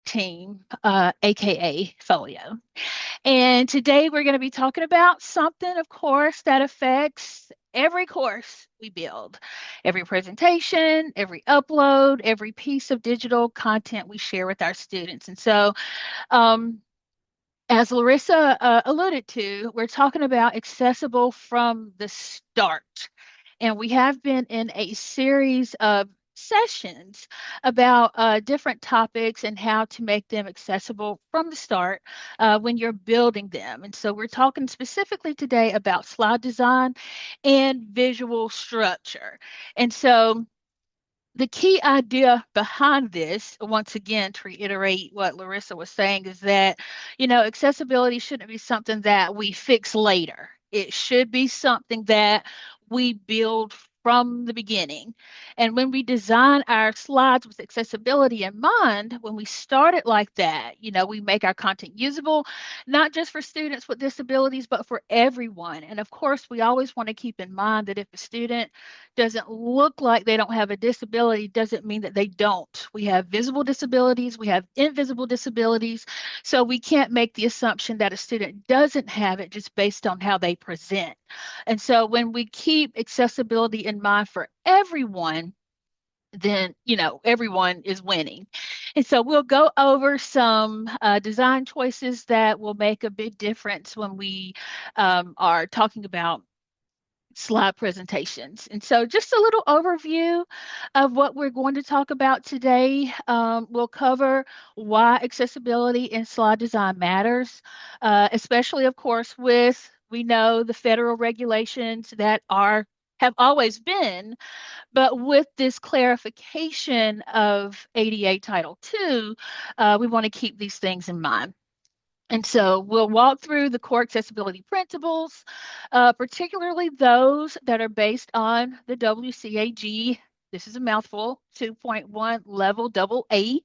team, aka Folio. And today we're going to be talking about something, of course, that affects every course we build, every presentation, every upload, every piece of digital content we share with our students. And so, um, as Larissa alluded to, we're talking about accessible from the start. And we have been in a series of sessions about different topics and how to make them accessible from the start when you're building them. And so we're talking specifically today about slide design and visual structure. And so the key idea behind this, once again, to reiterate what Larissa was saying, is that, accessibility shouldn't be something that we fix later. It should be something that we build from the beginning. And when we design our slides with accessibility in mind, when we start it like that, we make our content usable, not just for students with disabilities, but for everyone. And of course, we always want to keep in mind that if a student doesn't look like they don't have a disability doesn't mean that they don't. We have visible disabilities, we have invisible disabilities. So we can't make the assumption that a student doesn't have it just based on how they present. And so when we keep accessibility in mind for everyone, then everyone is winning. And so we'll go over some design choices that will make a big difference when we are talking about slide presentations. And so just a little overview of what we're going to talk about today. We'll cover why accessibility in slide design matters, especially, of course, we know the federal regulations that have always been, but with this clarification of ADA Title II, we want to keep these things in mind. And so we'll walk through the core accessibility principles, particularly those that are based on the WCAG. This is a mouthful, 2.1 level double A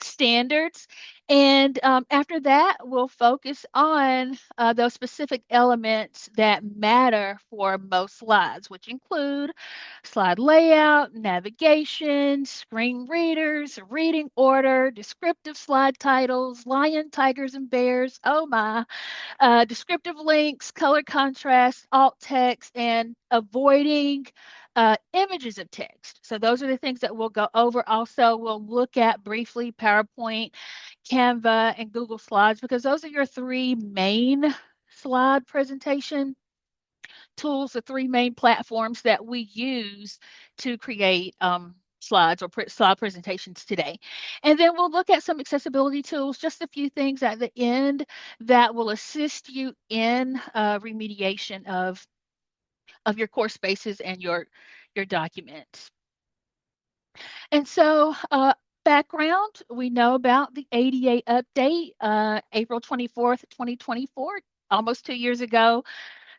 standards. And after that, we'll focus on those specific elements that matter for most slides, which include slide layout, navigation, screen readers, reading order, descriptive slide titles, lion, tigers, and bears. Oh my. Descriptive links, color contrast, alt text, and avoiding images of text. So those are the things that we'll go over. Also, we'll look at briefly PowerPoint, Canva, and Google Slides because those are your three main slide presentation tools, the three main platforms that we use to create slides or slide presentations today. And then we'll look at some accessibility tools, just a few things at the end that will assist you in remediation of your course spaces and your documents. And so background, we know about the ADA update, April 24th, 2024, almost 2 years ago.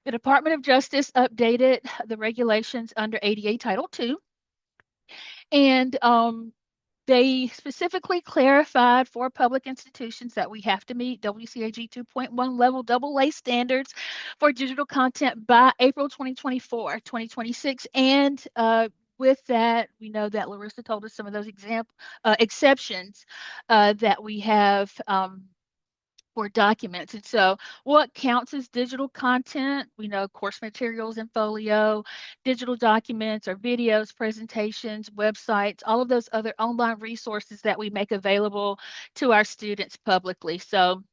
The Department of Justice updated the regulations under ADA Title II, and they specifically clarified for public institutions that we have to meet WCAG 2.1 level AA standards for digital content by April 2024, 2026. And with that, we know that Larissa told us some of those exceptions that we have for documents. And so what counts as digital content? We know course materials and folio, digital documents or videos, presentations, websites, all of those other online resources that we make available to our students publicly. So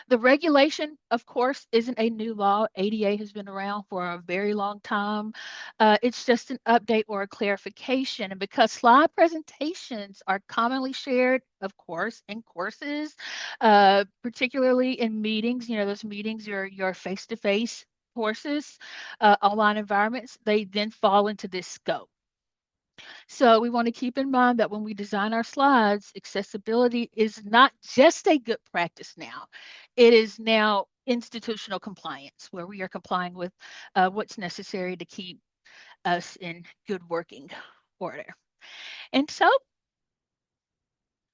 the regulation, of course, isn't a new law. ADA has been around for a very long time. It's just an update or a clarification. And because slide presentations are commonly shared, of course, in courses, particularly in meetings, those meetings, your face-to-face courses, online environments, they then fall into this scope. So we want to keep in mind that when we design our slides, accessibility is not just a good practice now. It is now institutional compliance, where we are complying with what's necessary to keep us in good working order. And so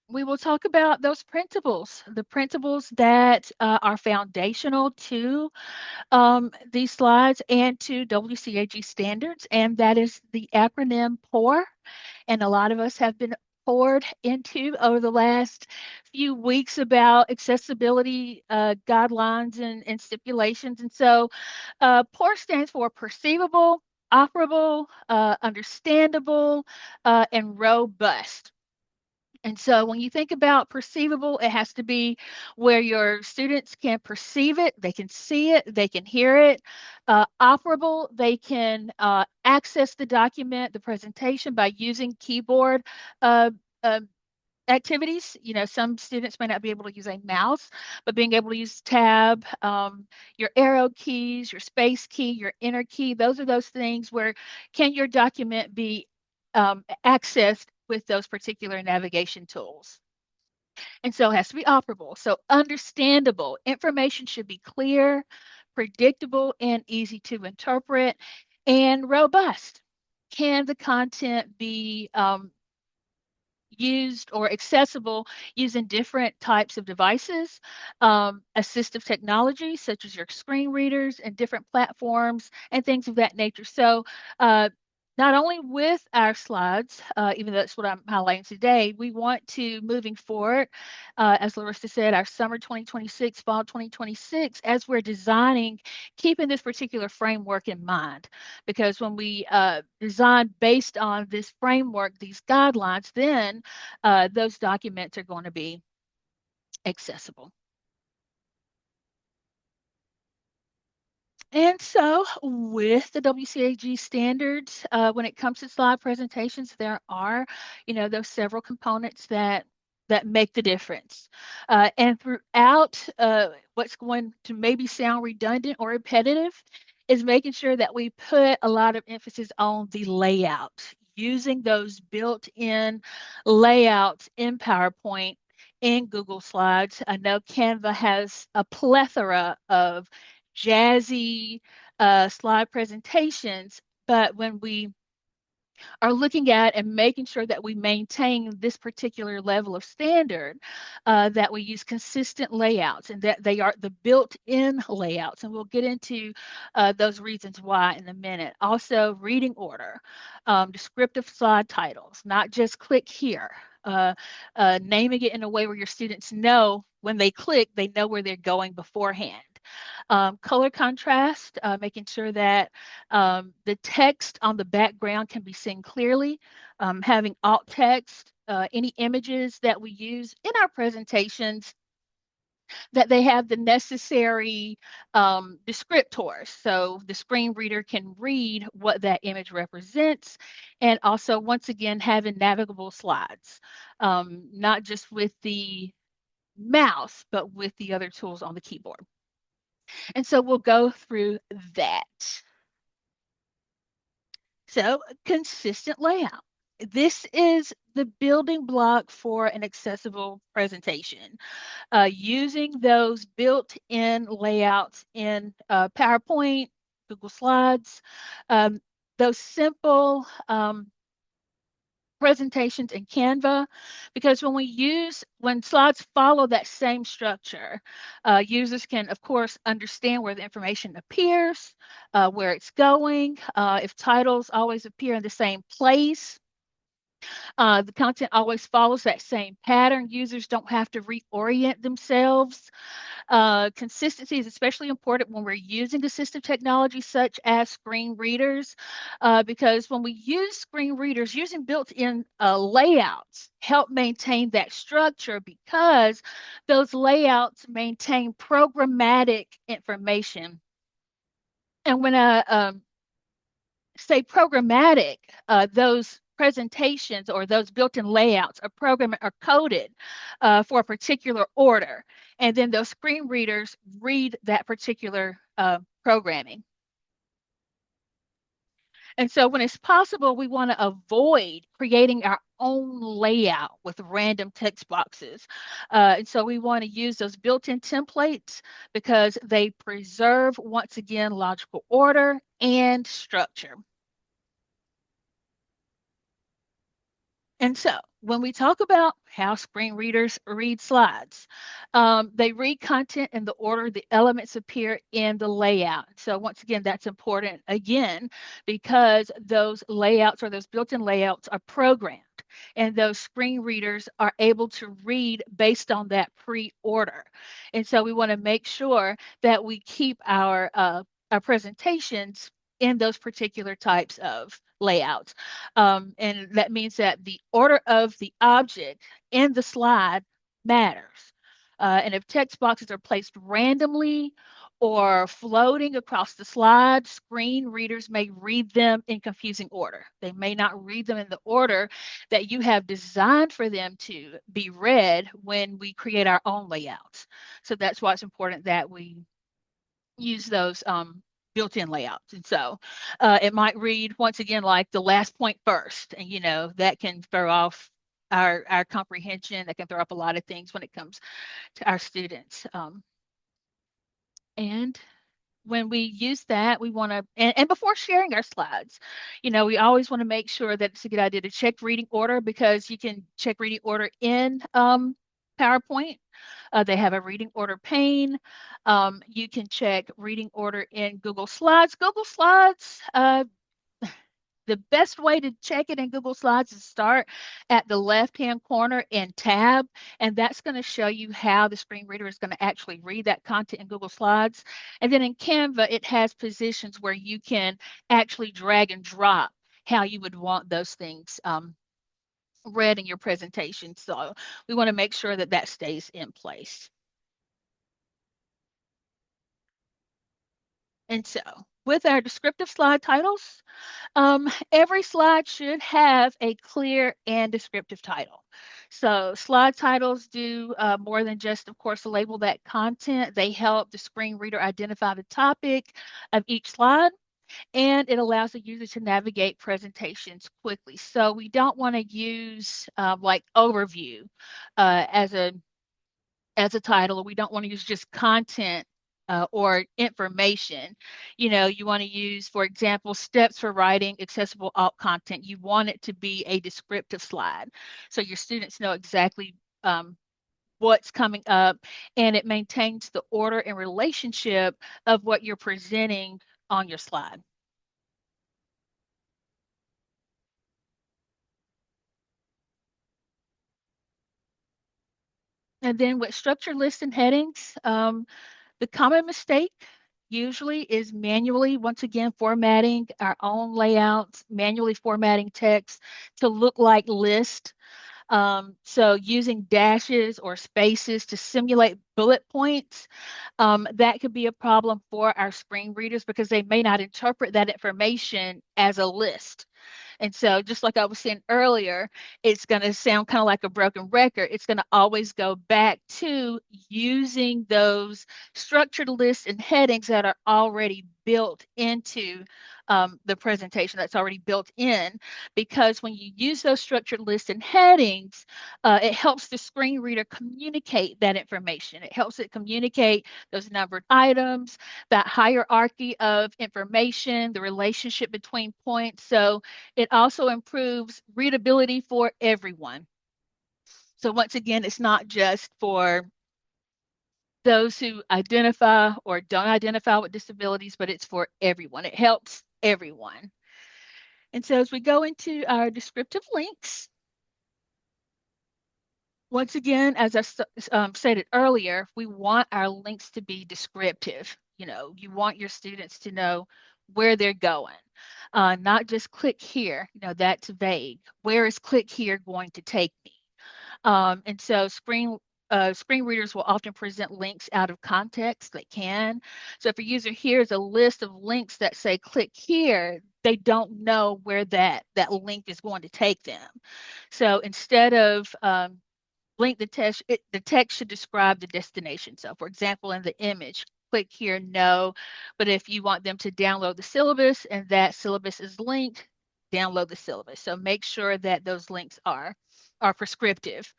we will talk about those principles, the principles that are foundational to these slides and to WCAG standards, and that is the acronym POUR. And a lot of us have been poured into over the last few weeks about accessibility guidelines and stipulations. And so POUR stands for perceivable, operable, understandable, and robust. And so when you think about perceivable, it has to be where your students can perceive it, they can see it, they can hear it. Operable, they can access the document, the presentation by using keyboard uh, uh, activities. You know, some students may not be able to use a mouse, but being able to use tab, your arrow keys, your space key, your enter key, those are those things where can your document be accessed with those particular navigation tools. And so it has to be operable. So understandable. Information should be clear, predictable, and easy to interpret, and robust. Can the content be used or accessible using different types of devices, assistive technology such as your screen readers and different platforms and things of that nature. So not only with our slides, even though that's what I'm highlighting today, we want to, moving forward, as Larissa said, our summer 2026, fall 2026, as we're designing, keeping this particular framework in mind. Because when we design based on this framework, these guidelines, then those documents are going to be accessible. And so, with the WCAG standards, when it comes to slide presentations, there are, those several components that make the difference. And throughout, what's going to maybe sound redundant or repetitive is making sure that we put a lot of emphasis on the layout, using those built-in layouts in PowerPoint in Google Slides. I know Canva has a plethora of jazzy slide presentations, but when we are looking at and making sure that we maintain this particular level of standard, that we use consistent layouts and that they are the built-in layouts. And we'll get into those reasons why in a minute. Also, reading order, descriptive slide titles, not just click here. Naming it in a way where your students know when they click, they know where they're going beforehand. Color contrast, making sure that the text on the background can be seen clearly, having alt text, any images that we use in our presentations, that they have the necessary descriptors. So the screen reader can read what that image represents. And also, once again, having navigable slides, not just with the mouse, but with the other tools on the keyboard. And so we'll go through that. So consistent layout. This is the building block for an accessible presentation. Using those built-in layouts in PowerPoint, Google Slides, those simple presentations in Canva, because when slides follow that same structure, users can, of course, understand where the information appears, where it's going, if titles always appear in the same place. The content always follows that same pattern. Users don't have to reorient themselves. Consistency is especially important when we're using assistive technology such as screen readers, because when we use screen readers, using built-in layouts help maintain that structure, because those layouts maintain programmatic information. And when I say programmatic, those presentations or those built-in layouts are coded for a particular order, and then those screen readers read that particular programming. And so when it's possible, we want to avoid creating our own layout with random text boxes. And so we want to use those built-in templates because they preserve, once again, logical order and structure. And so when we talk about how screen readers read slides, they read content in the order the elements appear in the layout. So once again, that's important, again, because those layouts or those built-in layouts are programmed. and those screen readers are able to read based on that pre-order. And so we want to make sure that we keep our presentations in those particular types of layouts. And that means that the order of the object in the slide matters. And if text boxes are placed randomly or floating across the slide, screen readers may read them in confusing order. They may not read them in the order that you have designed for them to be read when we create our own layouts. So that's why it's important that we use those built-in layouts. And so it might read once again like the last point first, and that can throw off our comprehension. That can throw up a lot of things when it comes to our students. And when we use that, we want to, and before sharing our slides, we always want to make sure that it's a good idea to check reading order, because you can check reading order in PowerPoint. They have a reading order pane. You can check reading order in Google Slides. Google Slides, the best way to check it in Google Slides is start at the left-hand corner in Tab, and that's going to show you how the screen reader is going to actually read that content in Google Slides. And then in Canva, it has positions where you can actually drag and drop how you would want those things read in your presentation. So we want to make sure that that stays in place. And so with our descriptive slide titles, every slide should have a clear and descriptive title. So slide titles do more than just, of course, label that content. They help the screen reader identify the topic of each slide, and it allows the user to navigate presentations quickly. So we don't want to use like overview as a title. We don't want to use just content or information. You want to use, for example, steps for writing accessible alt content. You want it to be a descriptive slide so your students know exactly what's coming up, and it maintains the order and relationship of what you're presenting on your slide. And then with structured lists and headings, the common mistake usually is manually, once again, formatting our own layouts, manually formatting text to look like list. So using dashes or spaces to simulate bullet points, that could be a problem for our screen readers because they may not interpret that information as a list. And so, just like I was saying earlier, it's going to sound kind of like a broken record. It's going to always go back to using those structured lists and headings that are already built into the presentation, that's already built in, because when you use those structured lists and headings, it helps the screen reader communicate that information. It helps it communicate those numbered items, that hierarchy of information, the relationship between points. So it also improves readability for everyone. So once again, it's not just for those who identify or don't identify with disabilities, but it's for everyone. It helps everyone. And so as we go into our descriptive links, once again, as I stated earlier, we want our links to be descriptive. You want your students to know where they're going, not just click here. That's vague. Where is click here going to take me? And so screen readers will often present links out of context. They can. So if a user hears a list of links that say click here, they don't know where that link is going to take them. So instead of link the text should describe the destination. So for example, in the image, click here, no. But if you want them to download the syllabus and that syllabus is linked, download the syllabus. So make sure that those links are prescriptive.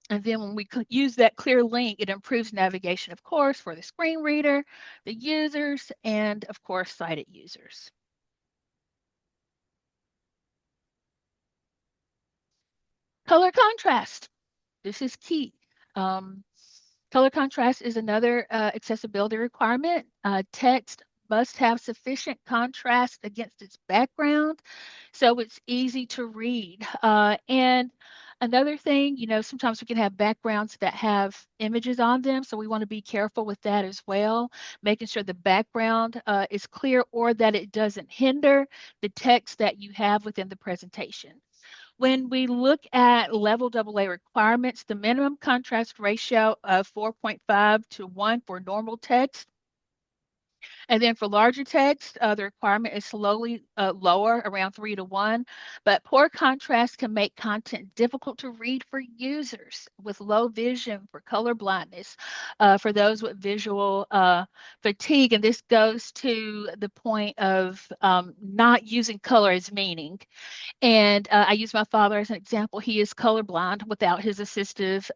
And then when we use that clear link, it improves navigation, of course, for the screen reader, the users, and of course, sighted users. Color contrast. This is key. Color contrast is another accessibility requirement. Text must have sufficient contrast against its background so it's easy to read. And another thing, sometimes we can have backgrounds that have images on them, so we want to be careful with that as well, making sure the background is clear or that it doesn't hinder the text that you have within the presentation. When we look at level AA requirements, the minimum contrast ratio of 4.5 to 1 for normal text. And then for larger text, the requirement is slowly lower, around 3 to 1. But poor contrast can make content difficult to read for users with low vision, for color blindness, for those with visual fatigue. And this goes to the point of not using color as meaning. And I use my father as an example. He is colorblind without his assistive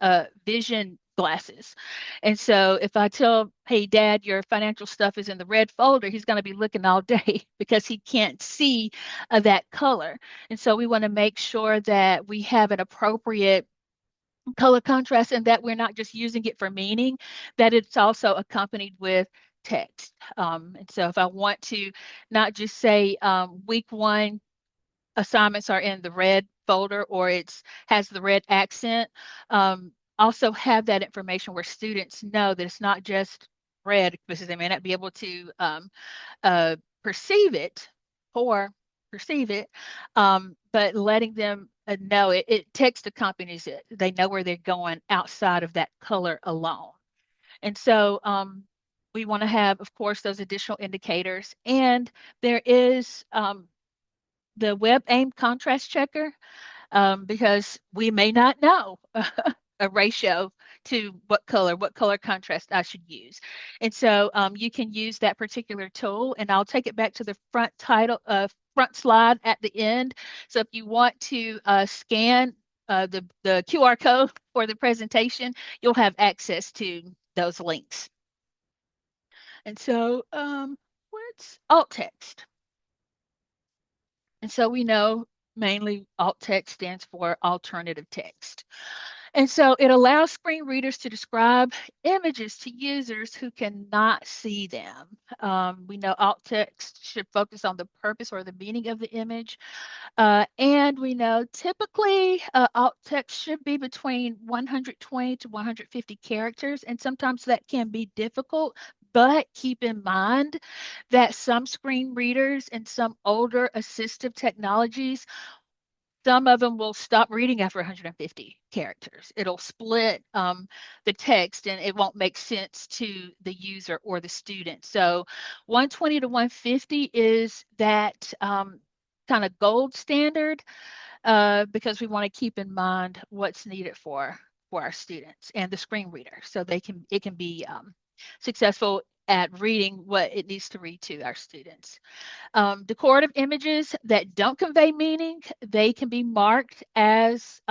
vision glasses. And so if I tell, hey, Dad, your financial stuff is in the red folder, he's going to be looking all day because he can't see that color. And so we want to make sure that we have an appropriate color contrast and that we're not just using it for meaning, that it's also accompanied with text. And so if I want to not just say week one, assignments are in the red folder or it's has the red accent. Also have that information where students know that it's not just red because they may not be able to perceive it or perceive it, but letting them know it text accompanies it. They know where they're going outside of that color alone. And so we want to have, of course, those additional indicators. And there is the web aim contrast checker because we may not know a ratio to what color contrast I should use. And so you can use that particular tool, and I'll take it back to the front slide at the end. So if you want to scan the QR code for the presentation, you'll have access to those links. And so what's alt text? And so we know mainly alt text stands for alternative text. And so it allows screen readers to describe images to users who cannot see them. We know alt text should focus on the purpose or the meaning of the image. And we know typically alt text should be between 120 to 150 characters, and sometimes that can be difficult. But keep in mind that some screen readers and some older assistive technologies, some of them will stop reading after 150 characters. It'll split the text and it won't make sense to the user or the student. So 120 to 150 is that kind of gold standard because we want to keep in mind what's needed for our students and the screen reader so it can be successful at reading what it needs to read to our students. Decorative images that don't convey meaning, they can be marked as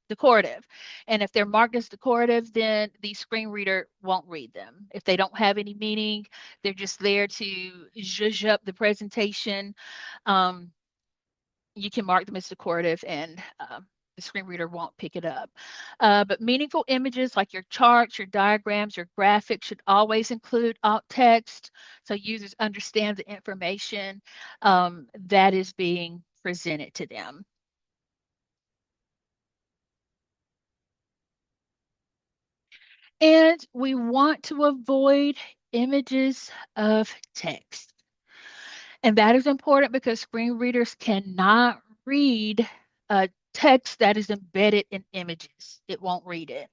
decorative. And if they're marked as decorative, then the screen reader won't read them. If they don't have any meaning, they're just there to zhuzh up the presentation. You can mark them as decorative and the screen reader won't pick it up. But meaningful images like your charts, your diagrams, your graphics should always include alt text so users understand the information that is being presented to them. And we want to avoid images of text. And that is important because screen readers cannot read text that is embedded in images. It won't read it.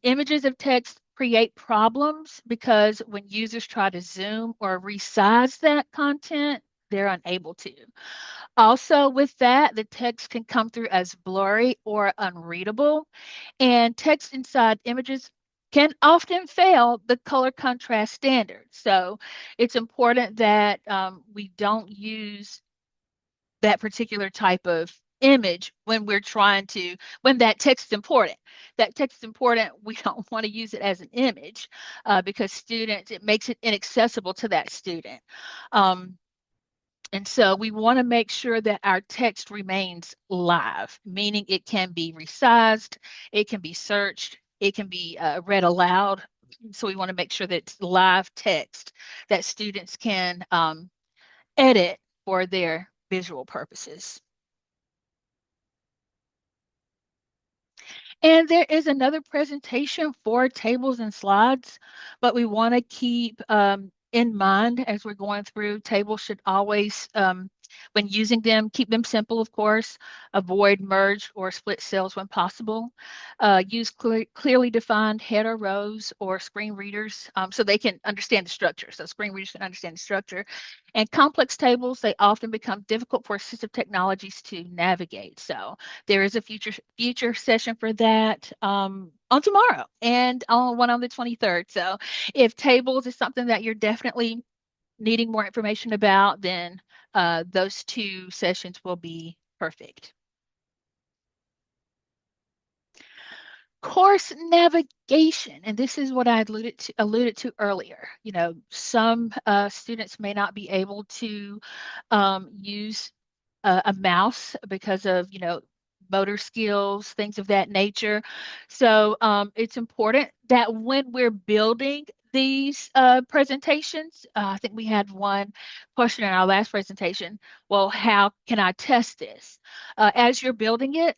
Images of text create problems because when users try to zoom or resize that content, they're unable to. Also, with that, the text can come through as blurry or unreadable, and text inside images can often fail the color contrast standard. So it's important that we don't use that particular type of image when we're trying to, when that text is important. That text is important, we don't want to use it as an image because students, it makes it inaccessible to that student. And so we want to make sure that our text remains live, meaning it can be resized, it can be searched, it can be read aloud So we want to make sure that it's live text that students can edit for their visual purposes. And there is another presentation for tables and slides, but we want to keep in mind as we're going through, tables should always, when using them, keep them simple, of course, avoid merged or split cells when possible. Use clearly defined header rows or screen readers so they can understand the structure. So screen readers can understand the structure. And complex tables, they often become difficult for assistive technologies to navigate. So there is a future session for that on tomorrow and on one on the 23rd. So if tables is something that you're definitely needing more information about, then those two sessions will be perfect. Course navigation, and this is what I alluded to earlier. You know, some students may not be able to use a mouse because of, motor skills, things of that nature. So it's important that when we're building these presentations, I think we had one question in our last presentation. Well, how can I test this? As you're building it,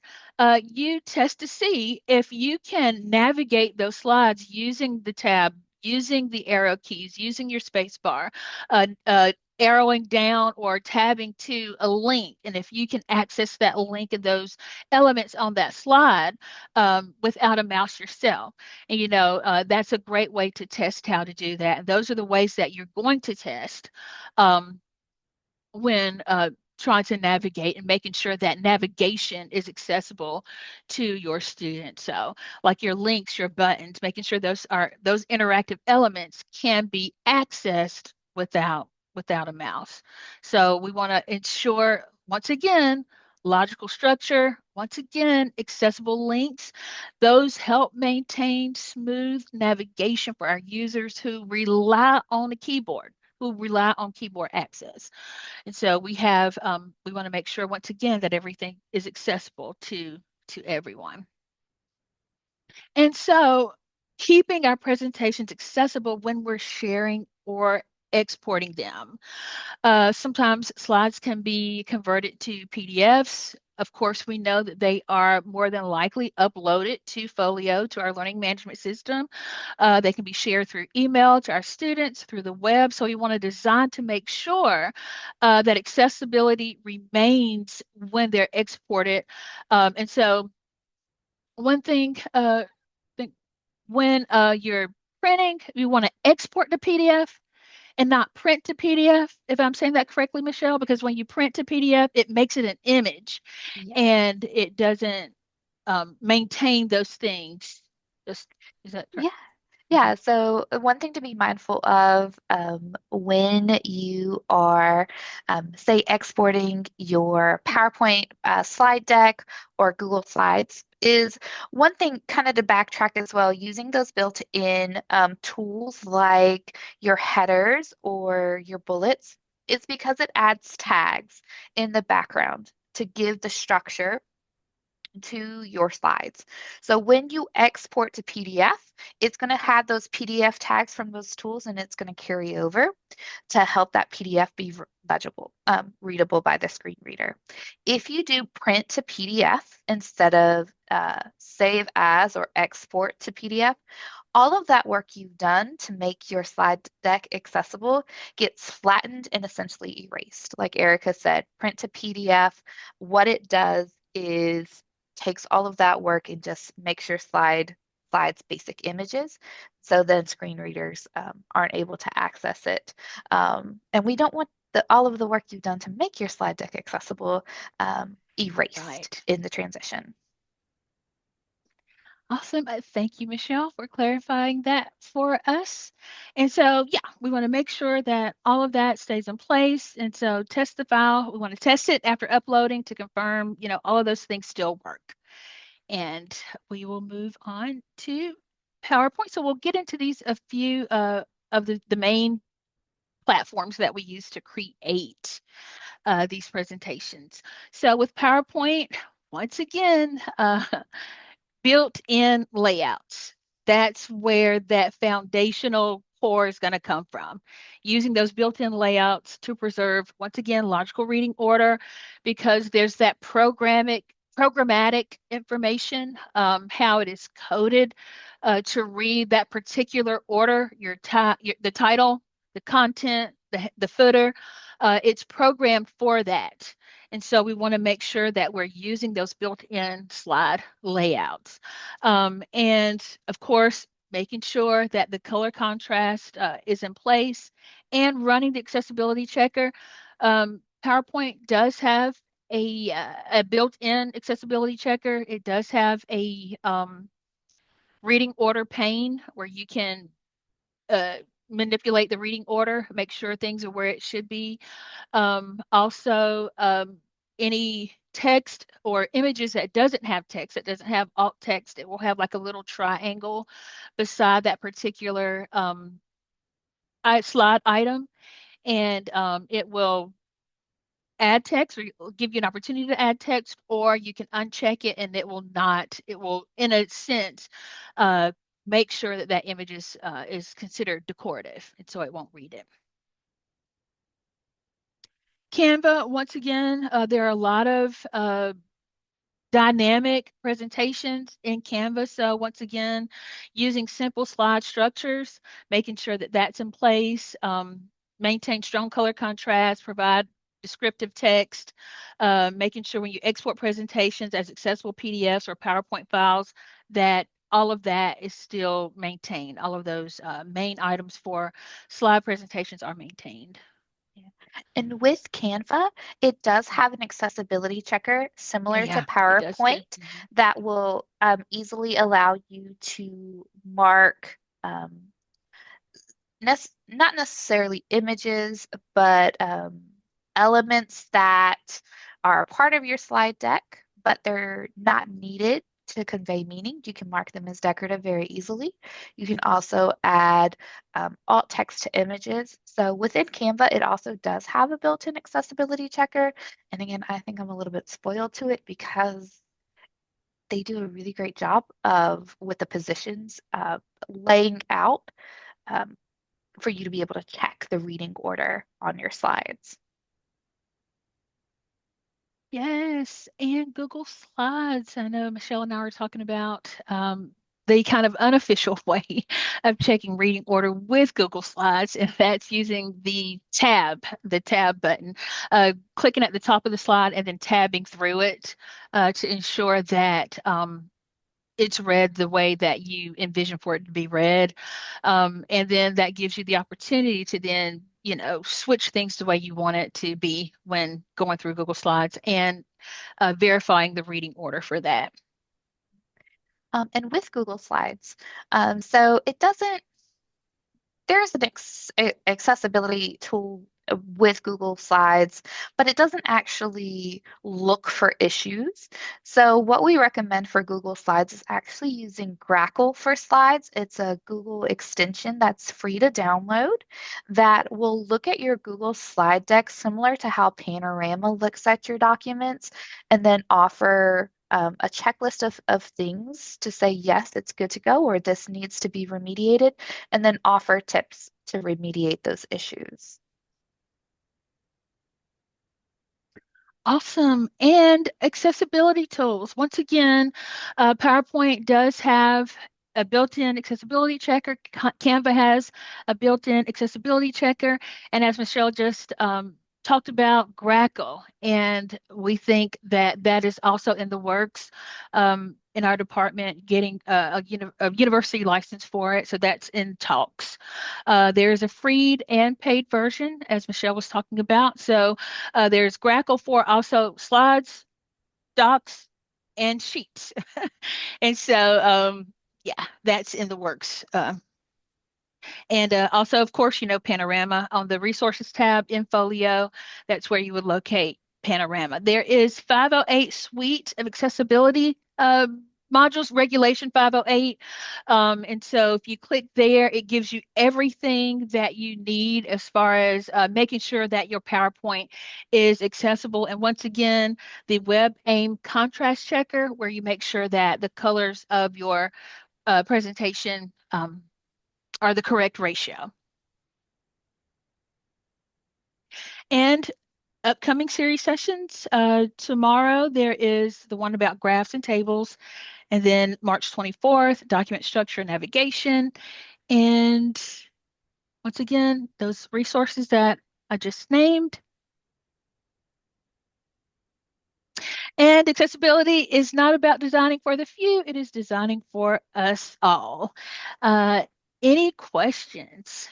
you test to see if you can navigate those slides using the tab, using the arrow keys, using your space bar, arrowing down or tabbing to a link. And if you can access that link and those elements on that slide without a mouse yourself. And, that's a great way to test how to do that. And those are the ways that you're going to test when trying to navigate and making sure that navigation is accessible to your students. So like your links, your buttons, making sure those interactive elements can be accessed without a mouse. So we want to ensure, once again, logical structure, once again, accessible links. Those help maintain smooth navigation for our users who rely on the keyboard, who rely on keyboard access. And so we want to make sure once again that everything is accessible to everyone. And so keeping our presentations accessible when we're sharing or exporting them. Sometimes slides can be converted to PDFs. Of course, we know that they are more than likely uploaded to Folio, to our learning management system. They can be shared through email to our students, through the web. So we want to design to make sure that accessibility remains when they're exported. And so one thing, when you're printing, you want to export the PDF and not print to PDF, if I'm saying that correctly, Michelle, because when you print to PDF, it makes it an image Yes. and it doesn't maintain those things. Just, is that correct? Yeah. Mhm. Yeah, so one thing to be mindful of when you are, say, exporting your PowerPoint slide deck or Google Slides is one thing kind of to backtrack as well, using those built-in tools like your headers or your bullets. It's because it adds tags in the background to give the structure to your slides. So when you export to PDF, it's going to have those PDF tags from those tools and it's going to carry over to help that PDF be legible, readable by the screen reader. If you do print to PDF instead of save as or export to PDF, all of that work you've done to make your slide deck accessible gets flattened and essentially erased. Like Erica said, print to PDF, what it does is takes all of that work and just makes your slides basic images. So then screen readers aren't able to access it. And we don't want all of the work you've done to make your slide deck accessible erased Right. in the transition. Awesome. Thank you, Michelle, for clarifying that for us. And so, yeah, we want to make sure that all of that stays in place. And so, test the file. We want to test it after uploading to confirm, all of those things still work. And we will move on to PowerPoint. So, we'll get into these a few of the main platforms that we use to create these presentations. So, with PowerPoint, once again, built-in layouts. That's where that foundational core is going to come from. Using those built-in layouts to preserve, once again, logical reading order, because there's that programmatic information, how it is coded to read that particular order, the title, the content, the footer. It's programmed for that. And so we want to make sure that we're using those built-in slide layouts. And of course, making sure that the color contrast is in place and running the accessibility checker. PowerPoint does have a built-in accessibility checker. It does have a reading order pane where you can uh, manipulate the reading order, make sure things are where it should be. Also, any text or images that doesn't have text, that doesn't have alt text, it will have like a little triangle beside that particular slide item, and it will add text or give you an opportunity to add text, or you can uncheck it and it will not, it will, in a sense, uh, make sure that that image is considered decorative, and so it won't read it. Canva, once again, there are a lot of dynamic presentations in Canva. So once again, using simple slide structures, making sure that that's in place, maintain strong color contrast, provide descriptive text, making sure when you export presentations as accessible PDFs or PowerPoint files, that all of that is still maintained. All of those main items for slide presentations are maintained. Yeah. And with Canva, it does have an accessibility checker Yeah, similar to yeah, it does too. PowerPoint Mhm. that will easily allow you to mark not necessarily images, but elements that are a part of your slide deck, but they're not needed to convey meaning. You can mark them as decorative very easily. You can also add alt text to images. So within Canva, it also does have a built-in accessibility checker. And again, I think I'm a little bit spoiled to it because they do a really great job of with the positions laying out um, for you to be able to check the reading order on your slides. Yes, and Google Slides. I know Michelle and I were talking about the kind of unofficial way of checking reading order with Google Slides, and that's using the tab button, clicking at the top of the slide and then tabbing through it to ensure that it's read the way that you envision for it to be read. And then that gives you the opportunity to then, switch things the way you want it to be when going through Google Slides and verifying the reading order for that. And with Google Slides, so it doesn't there's an accessibility tool with Google Slides, but it doesn't actually look for issues. So what we recommend for Google Slides is actually using Grackle for Slides. It's a Google extension that's free to download that will look at your Google slide deck similar to how Panorama looks at your documents and then offer a checklist of things to say, yes, it's good to go, or this needs to be remediated, and then offer tips to remediate those issues. Awesome. And accessibility tools. Once again, PowerPoint does have a built-in accessibility checker. Canva has a built-in accessibility checker. And as Michelle just talked about, Grackle. And we think that that is also in the works in our department, getting a university license for it. So that's in talks. There is a free and paid version, as Michelle was talking about. So there's Grackle for also slides, docs, and sheets. And so, yeah, that's in the works. And also, of course, Panorama on the resources tab in Folio, that's where you would locate Panorama. There is 508 suite of accessibility modules, Regulation 508. And so if you click there, it gives you everything that you need as far as making sure that your PowerPoint is accessible. And once again, the Web Aim contrast checker, where you make sure that the colors of your presentation are the correct ratio. And upcoming series sessions, tomorrow there is the one about graphs and tables, and then March 24th, document structure and navigation. And once again, those resources that I just named. And accessibility is not about designing for the few, it is designing for us all. Uh, any questions?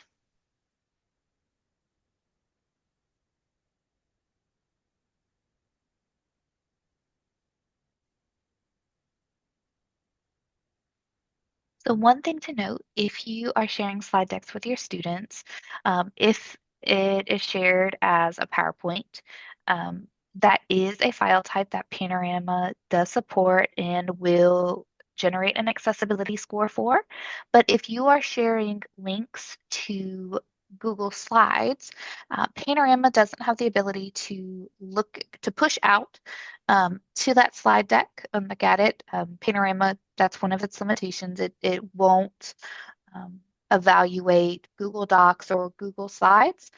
So one thing to note, if you are sharing slide decks with your students, if it is shared as a PowerPoint, that is a file type that Panorama does support and will generate an accessibility score for. But if you are sharing links to Google Slides, Panorama doesn't have the ability to push out to that slide deck and look at it. Panorama, that's one of its limitations. It won't evaluate Google Docs or Google Slides.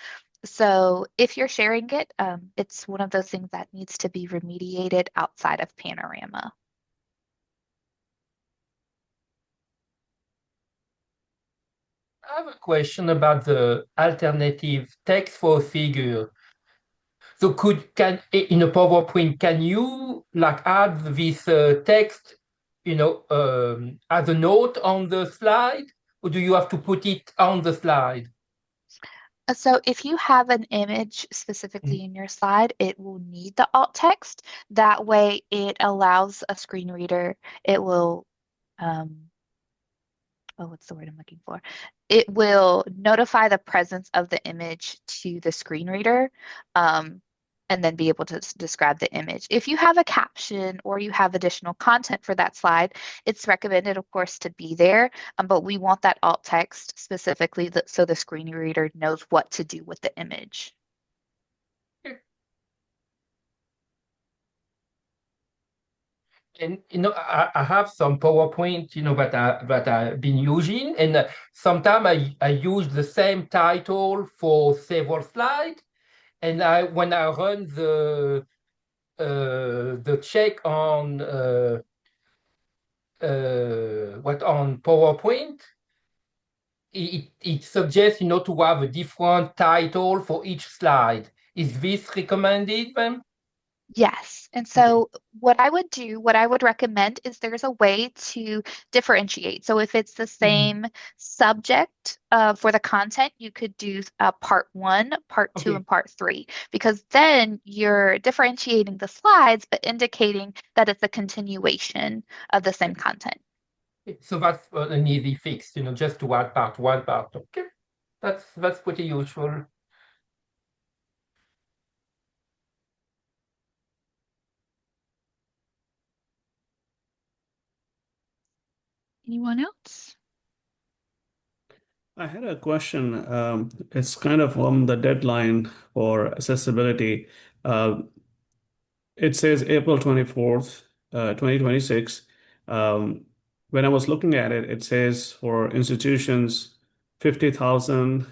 So if you're sharing it, it's one of those things that needs to be remediated outside of Panorama. I have a question about the alternative text for figure. So can in a PowerPoint, can you like add this text, as a note on the slide, or do you have to put it on the slide? So if you have an image specifically in your slide, it will need the alt text. That way it allows a screen reader, it will um, oh, what's the word I'm looking for? It will notify the presence of the image to the screen reader, um, and then be able to describe the image. If you have a caption or you have additional content for that slide, it's recommended, of course, to be there, but we want that alt text specifically so the screen reader knows what to do with the image. And I have some PowerPoint, that I've been using, and sometimes I use the same title for several slides, and I when I run the check on what on PowerPoint, it suggests to have a different title for each slide. Is this recommended, ma'am? Yes. And Okay. so what I would do, what I would recommend is there's a way to differentiate. So if it's the Mhm. same subject for the content, you could do part one, part two, Okay. and part three, because then you're differentiating the slides, but indicating that it's a continuation of the same content. So that's an easy fix, just to add part one, part two. Okay. That's pretty useful. Anyone else? I had a question. It's kind of on the deadline for accessibility. Uh, it says April 24th, 2026. Um, when I was looking at it, it says for institutions 50,000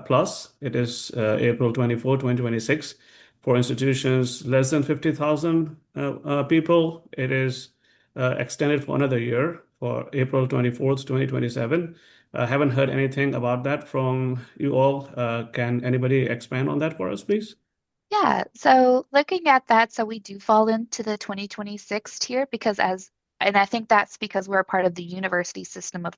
plus, it is April 24, 2026. For institutions less than 50,000 people, it is extended for another year for April 24th, 2027. I haven't heard anything about that from you all. Can anybody expand on that for us, please? Yeah, so looking at that, so we do fall into the 2026 tier because and I think that's because we're a part of the university system of